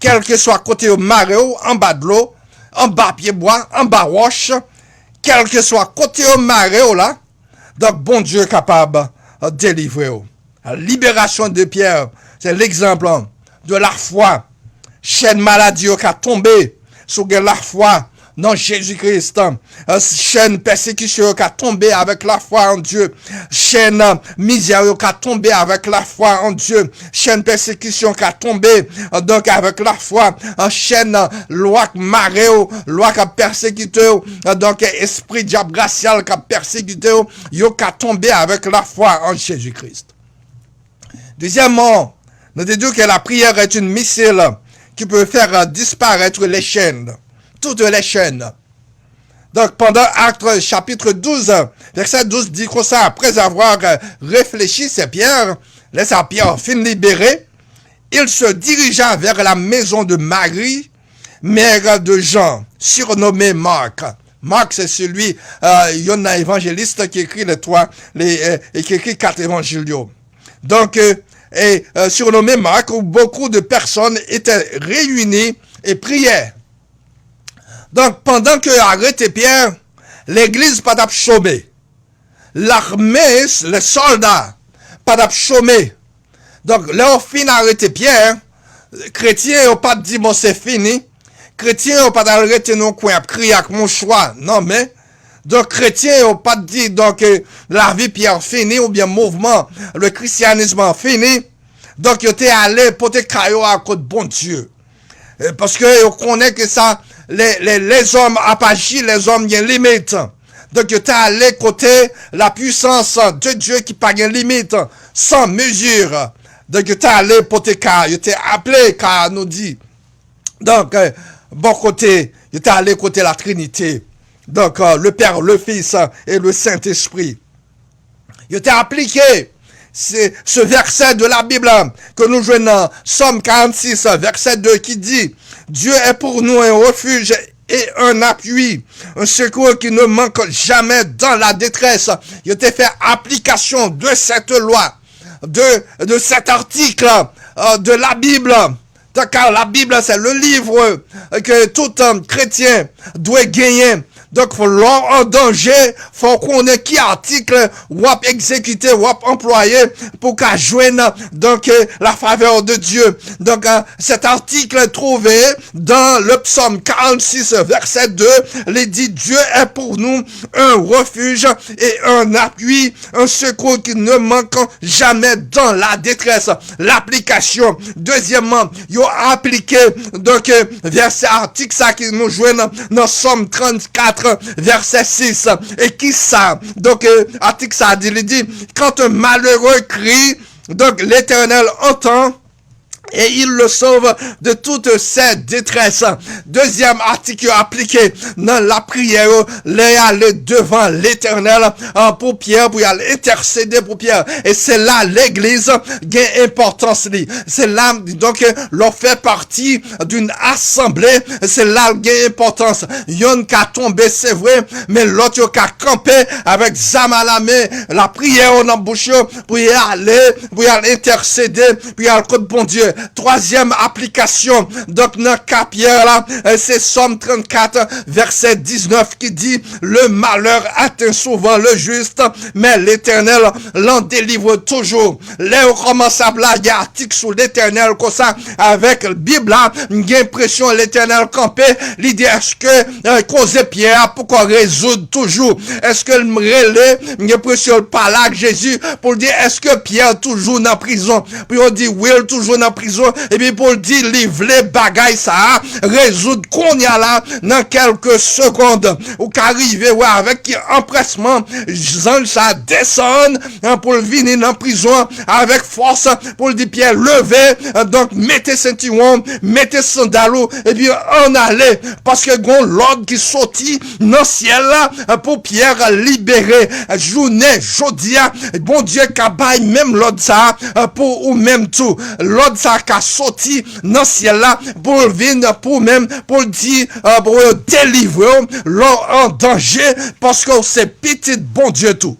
quel que soit côté au maré, en bas de l'eau, en bas pied bois, en bas roche, quel que soit côté au maré là, donc bon Dieu est capable de délivrer. La libération de Pierre, c'est l'exemple de la foi. Chaîne maladie qui a tombé sur la foi dans Jésus-Christ. Chaîne persécution qui a tombé avec la foi en Dieu. Chaîne misère qui a tombé avec la foi en Dieu. Chaîne persécution qui a tombé donc avec la foi. Chaîne loi marée, loi qui a persécuté, donc esprit diable racial qui a persécuté, yo qui a tombé avec la foi en Jésus-Christ. Deuxièmement, nous disons que la prière est une missile qui peut faire disparaître les chaînes. Toutes les chaînes. Donc, pendant Actes chapitre 12, verset 12 dit comme ça, après avoir réfléchi, c'est Pierre, laissa Pierre fin libéré, il se dirigea vers la maison de Marie, mère de Jean, surnommé Marc. Marc, c'est celui, il y a un évangéliste qui écrit qui écrit 4 évangiles. Donc, surnommé Marc, où beaucoup de personnes étaient réunies et priaient. Donc, pendant que arrêté Pierre, l'église pas d'abchômer. L'armée, les soldats, pas d'abchômer. Donc, là, on finit arrêté Pierre, chrétiens n'ont pas dit, bon, c'est fini. Chrétiens n'ont pas arrêté non coin, crier avec mon choix. Non, mais, donc, chrétiens n'ont pas dit, donc, la vie Pierre fini, ou bien mouvement, le christianisme fini. Donc, ils étaient allés pour te caillots à côté de bon Dieu. Parce que, on connaît que ça, les hommes apagis, les hommes, il y a une limite. Donc, ils étaient allés côté la puissance de Dieu qui n'a pas de limite, sans mesure. Donc, ils étaient allés pour te caillots, ils étaient appelés, car nous dit. Donc, bon côté, il était allé côté la Trinité. Donc, le Père, le Fils et le Saint-Esprit. Il était appliqué. C'est ce verset de la Bible que nous jouons dans Somme 46, verset 2, qui dit « Dieu est pour nous un refuge et un appui, un secours qui ne manque jamais dans la détresse. » Il était fait application de cette loi, de cet article de la Bible. Car la Bible, c'est le livre que tout chrétien doit gagner. Donc, l'homme en danger, faut qu'on ait qui article ou exécuter ou employer pour qu'à joindre donc la faveur de Dieu. Donc, cet article est trouvé dans le psaume 46, verset 2. Il dit, Dieu est pour nous un refuge et un appui, un secours qui ne manque jamais dans la détresse. L'application. Deuxièmement, il a appliqué donc verset article ça qui nous joue dans Somme 34, verset 6. Et qui ça? Donc, article ça dit, il dit, quand un malheureux crie, donc l'Éternel entend, et il le sauve de toutes ses détresses. Deuxième article appliqué dans la prière, aller devant l'Éternel pour Pierre, pour y aller intercéder pour Pierre. Et c'est là l'église gagne importance. C'est là, donc, l'on fait partie d'une assemblée. C'est là gagne importance. Yon qui tombé, c'est vrai, mais l'autre qui a campé avec zam à la main, la prière en bouche pour y aller intercéder, pour y aller contre bon Dieu. Troisième application, donc dans cas Pierre là, c'est Somme 34, verset 19 qui dit, le malheur atteint souvent le juste, mais l'Éternel l'en délivre toujours. Là, on commence à blaguer article sur l'Éternel comme ça, avec la Bible là, j'ai l'impression l'Éternel campé, l'idée est-ce que cause Pierre, pourquoi résoudre toujours? Est-ce que le relais, j'ai l'impression pas là Jésus, pour dire est-ce que Pierre toujours dans prison? Puis on dit oui, toujours dans prison. Et puis pour dire livre les bagailles ça résoudre qu'on y a là dans quelques secondes ou qu'arriver ouais, avec empressement ça descend pour venir dans prison avec force pour dire Pierre levez donc mettez ceinturon mettez sandalo et puis on allait parce que gon l'ordre qui sortit dans ciel là pour Pierre libérer journée jodia bon Dieu cabaye même l'ordre ça pour ou même tout l'ordre ça sorti dans ciel là pour venir pour même pour dire pour délivrer l'homme en danger parce que c'est petit bon Dieu tout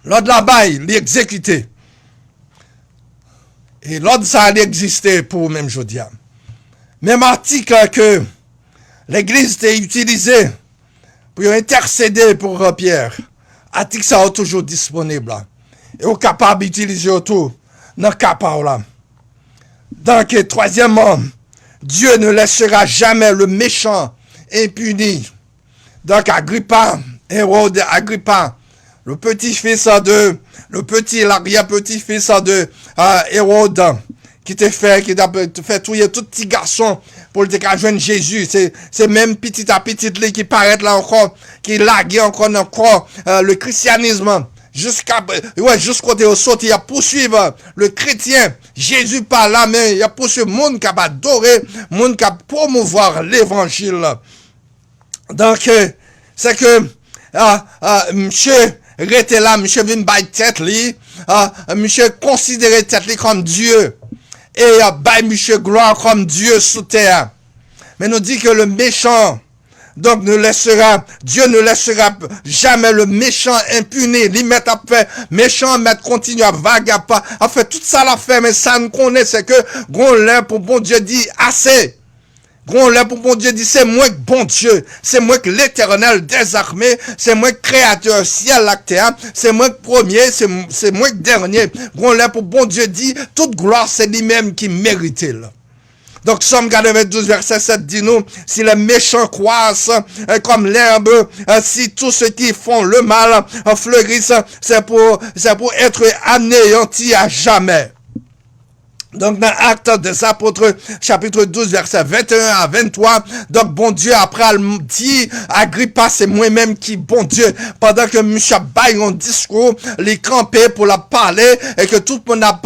l'ordre là-bas il exécuté et l'ordre ça allait exister pour même jodia même article que l'église a utilisé pour intercéder pour Pierre article ça est toujours disponible et on est capable d'utiliser autour dans capable là. Donc, troisièmement, Dieu ne laissera jamais le méchant impuni. Donc, Agrippa, Hérode Agrippa, le l'arrière-petit-fils de Hérode, qui t'a fait touiller tout petit garçon pour le joindre Jésus. C'est même petit à petit qui paraît là encore, qui lague encore le christianisme. jusqu'au côté au sorti, il a poursuivre le chrétien. Jésus par la main, il a poursuivre le monde qui a adoré, le monde qui a promouvoir l'évangile. Donc, c'est que, monsieur, rete là, monsieur vient by tête li, monsieur considérer tête li comme Dieu, et by monsieur gloire comme Dieu sous terre. Mais nous dit que le méchant, donc Dieu ne laissera jamais le méchant impuni. Il met à faire méchant, mais continue à vagabonder, à faire tout ça la fait, mais ça nous connaît, c'est que, gros l'air pour bon Dieu dit assez. Gros l'air pour bon Dieu dit, c'est moi que bon Dieu, c'est moi que l'éternel des armées, c'est moi que créateur ciel la terre, c'est moi que premier, c'est moi que dernier. Gros l'air pour bon Dieu dit, toute gloire c'est lui-même qui mérite. Donc, Somme 92, verset 7 dit nous, si les méchants croissent comme l'herbe, si tous ceux qui font le mal fleurissent, c'est pour être anéantis à jamais. Donc, dans Actes des Apôtres, chapitre 12, verset 21 à 23, donc, bon Dieu, après, elle dit, Agrippa, c'est moi-même qui, bon Dieu, pendant que M. Baye un discours, les camper pour la parler, et que tout le monde a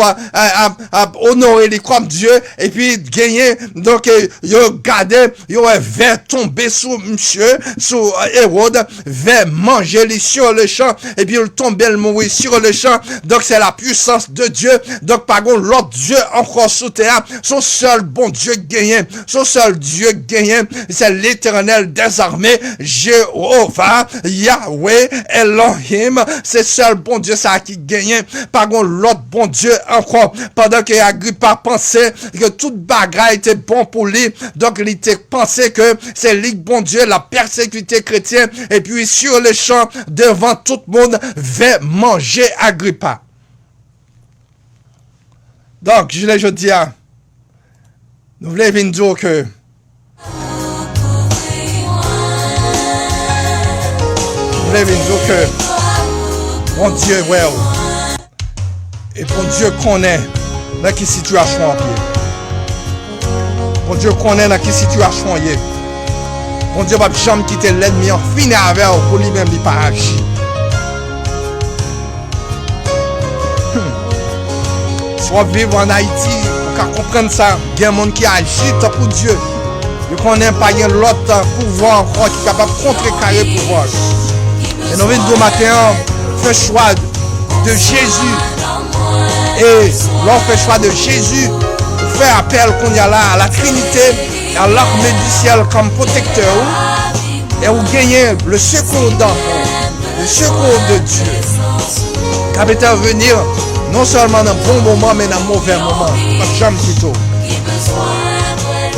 honoré les comme Dieu, et puis, gagné, donc, il a gardé, il a vers tomber sous monsieur, sous Hérode, vers manger les sur le champ, et puis, il tombait, il mourir sur le champ, donc, c'est la puissance de Dieu, donc, par contre, l'autre Dieu, encore sous terre, son seul bon Dieu gagné, son seul Dieu gagné, c'est l'éternel des armées, Jéhovah, Yahweh, Elohim, c'est seul bon Dieu ça qui gagne, par contre l'autre bon Dieu encore, pendant que Agrippa pensait que toute bagarre était bon pour lui, donc il était pensé que c'est lui bon Dieu, la persécuté chrétienne, et puis sur le champ, devant tout le monde, va manger Agrippa. Donc, je l'ai dit, nous voulons venir dire que bon Dieu, well, et bon Dieu connaît dans quelle situation on est. Bon Dieu connaît dans quelle situation on est. Bon Dieu va jamais quitter l'ennemi en fin avec pour lui-même il pas agir. Soit vivre en Haïti, pour comprendre ça, il y a un monde qui agit pour Dieu. Il connaît pas l'autre pouvoir encore qui est capable de contrecarrer le pouvoir. Et nous venons de matin, fait choix de Jésus. Et l'on fait choix de Jésus, on fait appel qu'on y a là à la Trinité, à l'armée du ciel comme protecteur. Et on gagne le secours d'enfant, le secours de Dieu. Capitaine venir. Non seulement dans un bon moment, mais dans un mauvais moment. Pas jamais plutôt.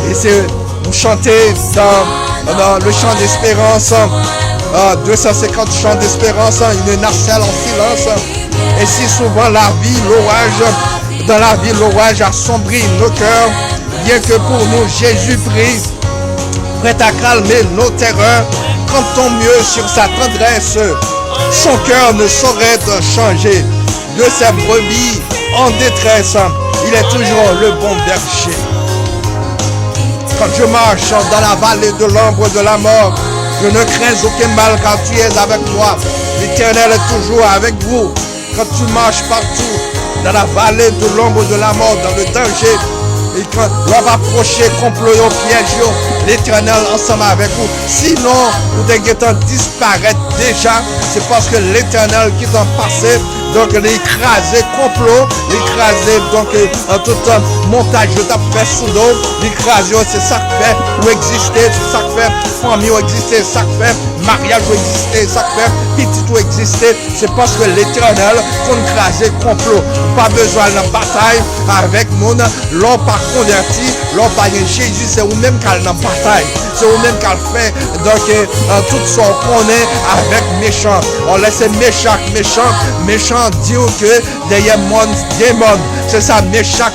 Et c'est, vous chantez dans le chant d'espérance, 250 chants d'espérance, une nacelle en silence. Et si souvent la vie, l'orage, dans la vie, l'orage assombrit nos cœurs, bien que pour nous, Jésus prie, prêt à calmer nos terreurs, comptons mieux sur sa tendresse. Son cœur ne saurait changer. De ses brebis en détresse, il est toujours le bon berger. Quand je marche dans la vallée de l'ombre de la mort, je ne crains aucun mal car tu es avec moi. L'Éternel est toujours avec vous. Quand tu marches partout dans la vallée de l'ombre de la mort, dans le danger, et quand l'on va approcher, complot au piège, l'Éternel ensemble avec vous. Sinon, vous devez disparaître déjà. C'est parce que l'Éternel qui est en passé, donc l'écraser complot, l'écraser donc en tout montage de ta fait sous l'eau, l'écraser c'est ça que fait ou exister, c'est ça que fait famille ou exister, c'est ça que fait mariage ou exister, c'est ça que fait petit ou exister, c'est parce que l'Éternel qu'on écraser complot. Pas besoin de bataille avec monde, l'on pas converti, l'on pas Jésus, c'est vous même qu'elle n'a bataille, c'est vous même qu'elle fait donc tout son qu'on est avec méchant. On laisse méchant dire que derrière monde démon, c'est ça méchant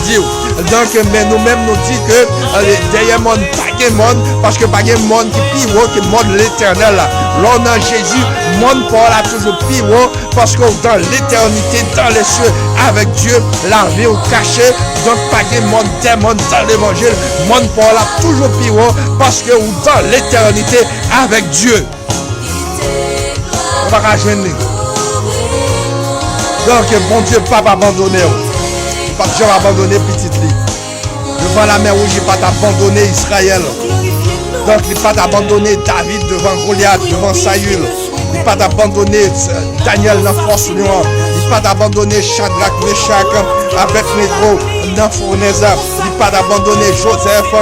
dire. Donc mais nous-mêmes nous dit que derrière monde pas de monde parce que pas de monde qui pire que monde l'éternel. L'on a Jésus, monde pour la toujours pire parce que dans l'éternité, dans les cieux avec Dieu, la vie au caché, donc pas de monde démon dans l'évangile, monde pour la toujours pire parce que dans l'éternité avec Dieu. On va rajeunir. Donc, bon Dieu, pas abandonner. Pas jamais abandonner petite lit. Devant la mer rouge, il pas abandonner Israël. Donc, il pas abandonner David devant Goliath, devant Saül. Il pas abandonner Daniel dans la force lion. Il pas abandonner Shadrach, Meshach, Abednego dans la fournaise. Il pas abandonner Joseph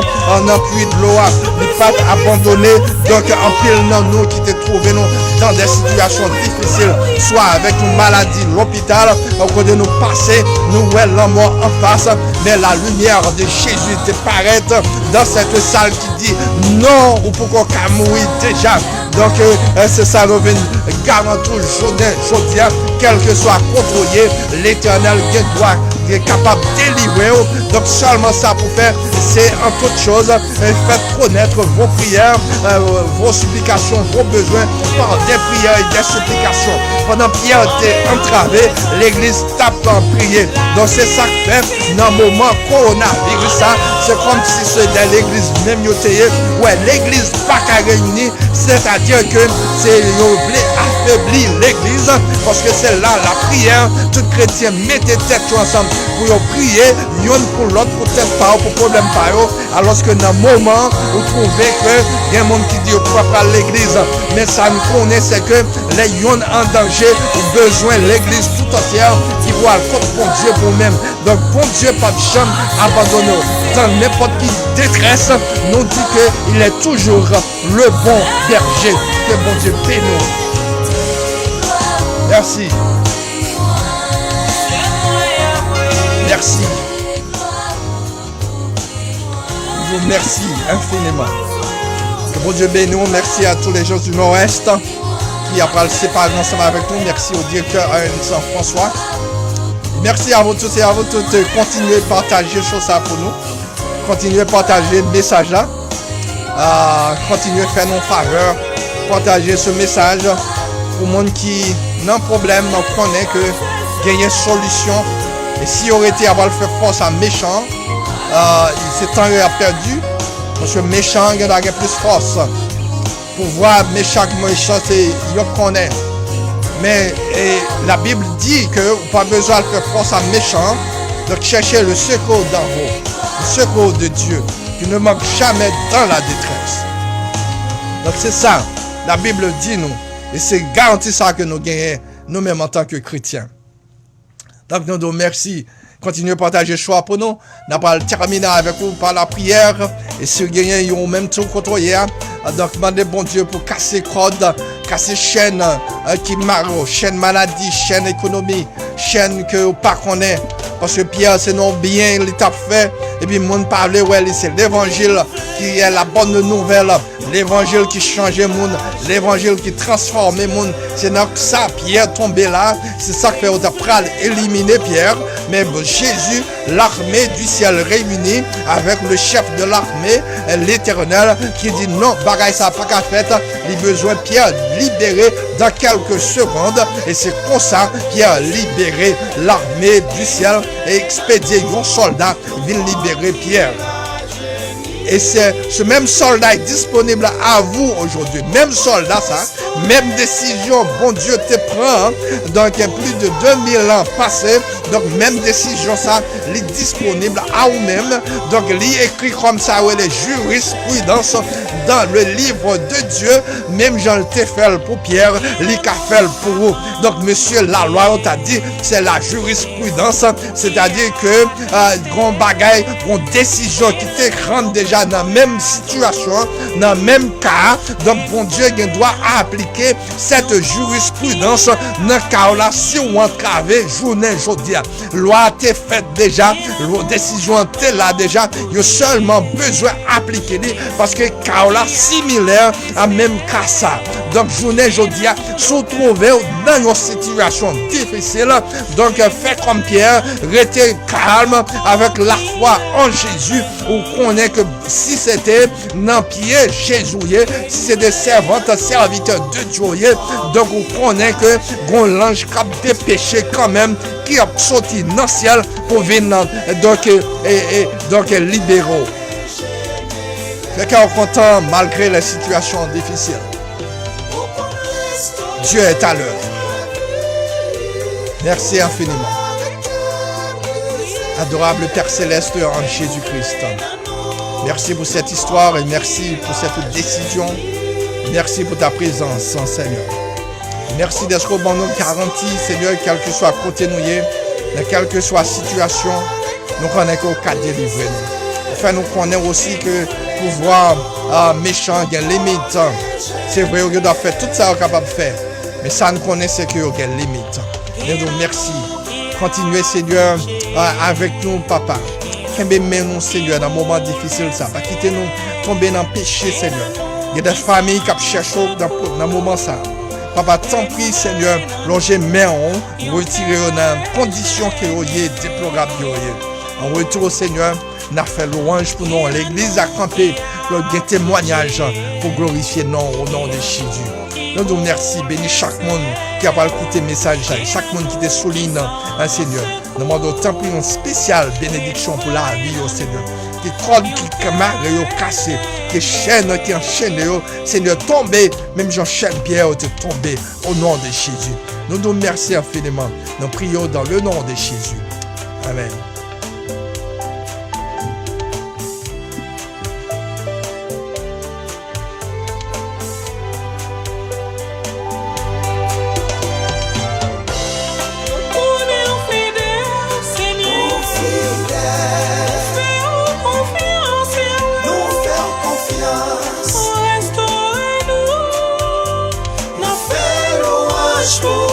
dans puits de l'eau. Il pas abandonner donc en pile dans nous qui te trouvons dans des situations difficiles, soit avec une maladie, l'hôpital, au cours de nous passer, nous voyons la mort en face, mais la lumière de Jésus te paraît dans cette salle qui dit non, ou pourquoi qu'à mourir déjà. Donc c'est ça, nous venons garantir aujourd'hui, quel que soit contrôlé, l'Éternel qui est capable de délivrer. Donc seulement ça pour faire, c'est en toute chose, faites connaître vos prières, vos supplications, vos besoins par des prières et des supplications. Pendant Pierre était entravé, l'église tape en prier. Donc c'est ça que fait dans le moment coronavirus, c'est comme si c'était l'église même yotée, ouais, l'église pas qu'à réunir, c'est-à-dire que c'est affaiblir l'église, parce que c'est là la prière, tout chrétien mettez tête ensemble pour prier, l'un pour l'autre, peut-être pas pour problème pas, alors que dans le moment vous trouvez que il y a un monde qui dit au propre à l'église, mais ça nous connaît, c'est que les gens en danger ont besoin de l'église tout entière qui voit le compte pour Dieu pour même. Donc bon Dieu pas de jamais abandonné. Dans n'importe qui détresse, nous dit qu'il est toujours le bon berger. Que bon Dieu bénisse. Merci. Merci. Je vous remercie infiniment. Que bon Dieu bénisse. Merci à tous les gens du Nord-Est qui a pas le séparer ensemble avec nous. Merci au directeur Saint-François. Merci à vous tous et à vous toutes de continuer à partager ça pour nous. Continuez à partager le message là. Continuez à faire nos faveurs. Partager ce message pour le monde qui n'a pas de problème, donc connaît que il y a une solution. Et si il aurait été à le faire force à méchant, c'est temps qu'il a perdu. Parce que méchant, il a plus force. Pour voir méchant, c'est il connaît. Mais la Bible dit que vous n'avez pas besoin de faire force à méchant. Donc cherchez le secours d'en haut. Le secours de Dieu. Qui ne manque jamais dans la détresse. Donc c'est ça. La Bible dit nous. Et c'est garanti ça que nous gagnons nous-mêmes en tant que chrétiens. Donc nous nous merci. Continuez à partager le choix pour nous. Nous allons terminer avec vous par la prière. Et si vous gagnez, vous même tout contrôlé. Donc demandez bon Dieu pour casser code, casser chaîne qui marre, chaîne maladie, chaîne économie, chaîne que vous pas connaît. Parce que Pierre, c'est non bien l'état fait. Et puis, le monde parle, ouais, c'est l'évangile qui est la bonne nouvelle. L'évangile qui change le monde. L'évangile qui transforme le monde. C'est dans ça, Pierre tombé là. C'est ça que fait au pral éliminer Pierre. Mais Jésus, l'armée du ciel réunie avec le chef de l'armée, l'Éternel, qui dit non, bagaille ça pas qu'à faire. Il a besoin Pierre libéré dans quelques secondes. Et c'est comme ça, Pierre libéré l'armée du ciel et expédié un soldat vient libérer Pierre. Et c'est ce même soldat est disponible à vous aujourd'hui. Même soldat, ça, même décision, bon Dieu te prend. Donc, plus de 2000 ans passés. Donc, même décision, ça, il est disponible à vous-même. Donc, il est écrit comme ça, ouais, les jurisprudence dans le livre de Dieu. Même Jean le fait pour Pierre, il a fait pour vous. Donc, monsieur, la loi, on t'a dit, c'est la jurisprudence. C'est-à-dire que, grand bagaille, grande décision qui te rend déjà dans la même situation, dans le même cas. Donc, bon Dieu, il doit appliquer cette jurisprudence dans le cas là, si on entrave journée aujourd'hui. Loi t'est faite déjà, la décision t'est là déjà. Il y a seulement besoin d'appliquer parce que cas là similaire à même cas ça. Donc, journée aujourd'hui, se trouver dans une situation difficile. Donc, faites comme Pierre, restez calme avec la foi en Jésus. Vous connaissez que si c'était dans pied Jésus, si c'est des servantes, serviteurs de Dieu, donc vous connaissez que l'ange cap dépêché quand même qui a sorti dans le ciel pour venir donc libéraux. Quelqu'un est content malgré les situations difficiles. Dieu est à l'œuvre. Merci infiniment. Adorable Père Céleste en Jésus-Christ. Merci pour cette histoire et merci pour cette décision. Merci pour ta présence, Seigneur. Merci d'être au bon nombre garanti, Seigneur, quel que soit côté nous, dans quelle que soit la situation, nous connaissons qu'au cas de délivrer nous. Enfin, nous connaissons aussi que pouvoir méchant a une limite. C'est vrai, on doit faire tout ça qu'on est capable de faire. Mais ça, nous connaissons qu'il y a une limite. Et donc, merci. Continuez, Seigneur, avec nous, Papa. Aimez-nous, Seigneur, dans un moment difficile, ça. Pas quitter nous, tomber dans le péché, Seigneur. Il y a des familles qui cherchent dans un moment ça. Papa, t'en prie, Seigneur, loger main, retirer dans conditions qui sont déplorables. En retour, Seigneur, nous avons fait louange pour nous. L'église a campé des témoignages pour glorifier nous au nom de Jésus. Nous nous remercions, bénis chaque monde qui a écouté le message, chaque monde qui te souligne, Seigneur. Nous demandons tant pis une spéciale bénédiction pour la vie, Seigneur. Que cordes qui marrent, cassées, que chaînes qui enchaînent, Seigneur, tomber, même Jean-Charles Pierre te tomber au nom de Jésus. Nous nous remercions infiniment. Nous prions dans le nom de Jésus. Amen. Restaurez-nous, n'a fait louange pour